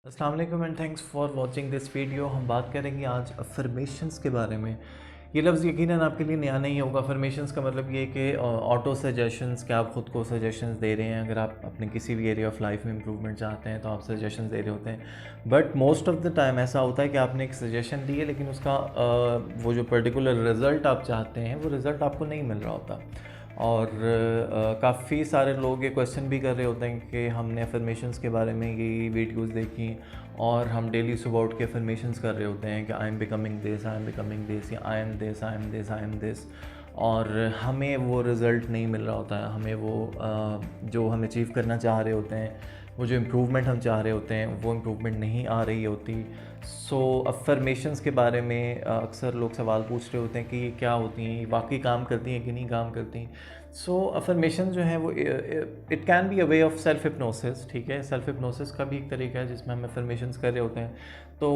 अस्सलाम वालेकुम and thanks for watching this video. हम बात करेंगे आज अफर्मेशंस के बारे में। ये लफ्ज़ यकीनन आपके लिए नया नहीं होगा। अफर्मेशंस का मतलब ये है कि ऑटो सजेशंस कि आप ख़ुद को सजेशंस दे रहे हैं। अगर आप अपने किसी भी एरिया ऑफ लाइफ में इम्प्रूवमेंट चाहते हैं तो आप सजेशंस दे रहे होते हैं। But most of the time ऐसा होता है कि आपने एक सजेशन दी है लेकिन उसका वो जो पर्टिकुलर रिज़ल्ट आप चाहते हैं वो रिज़ल्ट आपको नहीं मिल रहा होता। और काफ़ी सारे लोग ये क्वेश्चन भी कर रहे होते हैं कि हमने अफर्मेशंस के बारे में ये वीडियोस देखी और हम डेली सुबह उठ के अफर्मेशंस कर रहे होते हैं कि I am becoming this, I am becoming this, या I am this, I am this, I am this, और हमें वो रिज़ल्ट नहीं मिल रहा होता है। हमें वो जो हम अचीव करना चाह रहे होते हैं, वो जो इम्प्रूवमेंट हम चाह रहे होते हैं, वो इम्प्रूवमेंट नहीं आ रही होती। सो अफर्मेशंस के बारे में अक्सर लोग सवाल पूछ रहे होते हैं कि ये क्या होती हैं, वाकई काम करती हैं कि नहीं काम करती। सो अफर्मेशन जो है वो it can be a way of self hypnosis. ठीक है, सेल्फ हिप्नोसिस का भी एक तरीका है जिसमें हम अफर्मेशंस कर रहे होते हैं। तो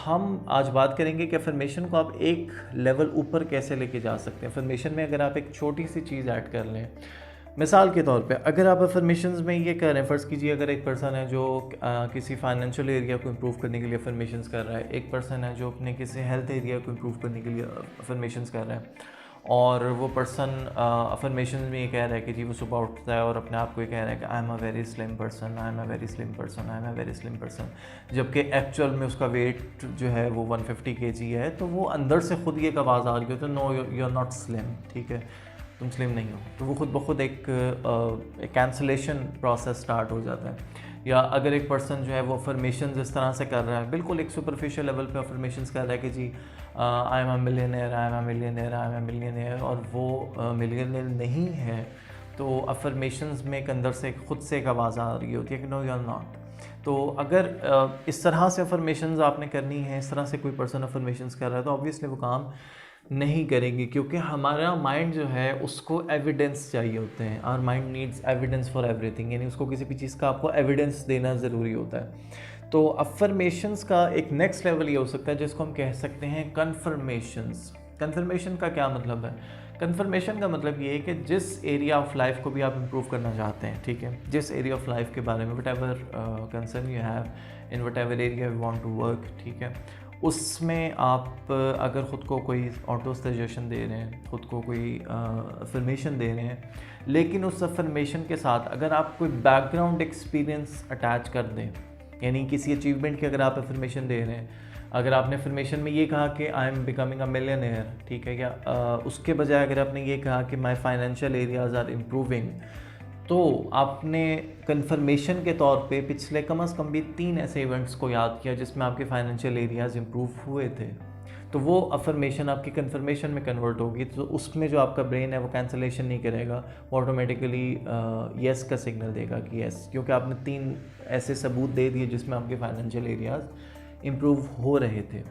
हम आज बात करेंगे कि अफर्मेशन को आप एक लेवल ऊपर कैसे लेके जा सकते हैं। अफर्मेशन में अगर आप एक छोटी सी चीज़ ऐड कर लें, मिसाल के तौर पे अगर आप अफर्मेशंस में ये कर रहे हैं, फ़र्ज़ कीजिए अगर एक पर्सन है जो किसी फाइनेंशियल एरिया को इम्प्रूव करने के लिए अफर्मेशंस कर रहा है, एक पर्सन है जो अपने किसी हेल्थ एरिया को इम्प्रूव करने के लिए अफर्मेशंस कर रहा है, और वो पर्सन अफर्मेशन में ये कह रहा है कि जी वो सुबह उठता है और अपने आप को ये कह रहा है कि I am a very slim person, I am a very slim person, I am a very slim person, जबकि एक्चुअल में उसका वेट जो है वो 150 kg है। तो वो अंदर से खुद ये एक आवाज़ आ रही हो तो no you are not slim, ठीक है, तुम स्लिम नहीं हो। तो वो खुद ब खुद एक कैंसलेशन प्रोसेस स्टार्ट हो जाता है। या अगर एक पर्सन जो है वो अफर्मेशंस इस तरह से कर रहा है, बिल्कुल एक सुपरफिशियल लेवल पे अफर्मेशंस कर रहा है कि जी I am a millionaire, I am a millionaire, I am a millionaire, और वो मिलियनेयर नहीं है, तो अफर्मेशंस में एक अंदर से खुद से एक आवाज़ आ रही होती है कि नो यू आर नॉट। तो अगर इस तरह से अफर्मेशंस आपने करनी है, इस तरह से कोई पर्सन अफर्मेशंस कर रहा है, तो ऑब्वियसली वो काम नहीं करेंगे, क्योंकि हमारा माइंड जो है उसको एविडेंस चाहिए होते हैं। Our mind needs evidence for everything, यानी उसको किसी भी चीज़ का आपको एविडेंस देना ज़रूरी होता है। तो अफर्मेशंस का एक नेक्स्ट लेवल ये हो सकता है जिसको हम कह सकते हैं कन्फर्मेशंस। कन्फर्मेशन का क्या मतलब है? कन्फर्मेशन का मतलब ये है कि जिस एरिया ऑफ लाइफ को भी आप इम्प्रूव करना चाहते हैं, ठीक है, जिस एरिया ऑफ लाइफ के बारे में whatever concern you have in whatever area you want to work, ठीक है, उसमें आप अगर ख़ुद को कोई ऑटो सजेशन दे रहे हैं, ख़ुद को कोई अफर्मेशन दे रहे हैं, लेकिन उस अफर्मेशन के साथ अगर आप कोई बैकग्राउंड एक्सपीरियंस अटैच कर दें, यानी किसी अचीवमेंट की अगर आप अफर्मेशन दे रहे हैं, अगर आपने अफर्मेशन में ये कहा कि I am becoming a millionaire, ठीक है, या उसके बजाय अगर आपने ये कहा कि my financial areas are improving, तो आपने कन्फर्मेशन के तौर पे पिछले कम से कम भी 3 ऐसे इवेंट्स को याद किया जिसमें आपके फाइनेंशियल एरियाज़ इम्प्रूव हुए थे। तो वो अफर्मेशन आपकी कन्फर्मेशन में कन्वर्ट होगी, तो उसमें जो आपका ब्रेन है वो कैंसलेशन नहीं करेगा, वो ऑटोमेटिकली येस का सिग्नल देगा कि येस, क्योंकि आपने 3 ऐसे सबूत दे दिए जिसमें आपके फाइनेंशियल एरियाज़ इम्प्रूव हो रहे थे।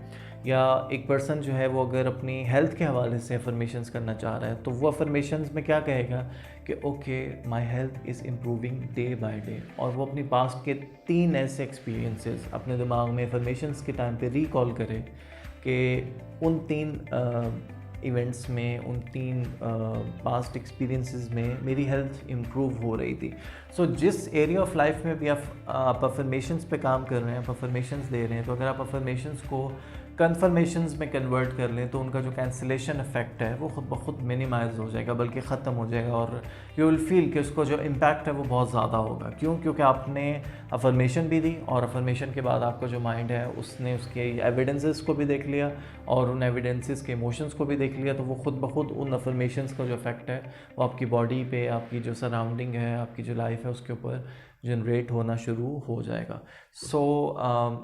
या एक पर्सन जो है वो अगर अपनी हेल्थ के हवाले से अफर्मेशंस करना चाह रहा है, तो वो अफर्मेशंस में क्या कहेगा कि okay my health is improving day by day, और वो अपनी पास्ट के 3 ऐसे एक्सपीरियंसेस अपने दिमाग में अफर्मेशंस के टाइम पे रिकॉल करे कि उन 3 इवेंट्स में, उन 3 पास्ट एक्सपीरियंसेस में मेरी हेल्थ इम्प्रूव हो रही थी। सो जिस एरिया ऑफ लाइफ में भी आप अफर्मेशंस पे काम कर रहे हैं, आप अफर्मेशंस दे रहे हैं, तो अगर आप अफर्मेशंस को कन्फर्मेशंस में कन्वर्ट कर लें तो उनका जो कैंसिलेशन इफेक्ट है वो खुद ब खुद मिनिमाइज हो जाएगा, बल्कि ख़त्म हो जाएगा, और यू विल फील कि उसको जो इम्पैक्ट है वो बहुत ज़्यादा होगा। क्यों? क्योंकि आपने अफर्मेशन भी दी और अफर्मेशन के बाद आपका जो माइंड है उसने उसके एविडेंसेस को भी देख लिया और उन एविडेंसेस के इमोशंस को भी देख लिया, तो वो खुद ब खुद उन अफर्मेशंस का जो इफेक्ट है वो आपकी बॉडी पे, आपकी जो सराउंडिंग है, आपकी जो लाइफ है उसके ऊपर जनरेट होना शुरू हो जाएगा। सो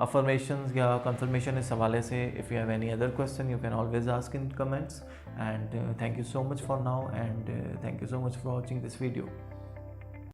अफर्मेशंस या कंफर्मेशन इस हवाले से if you have any other question you can always ask in comments, and thank you so much for now, and thank you so much for watching this video.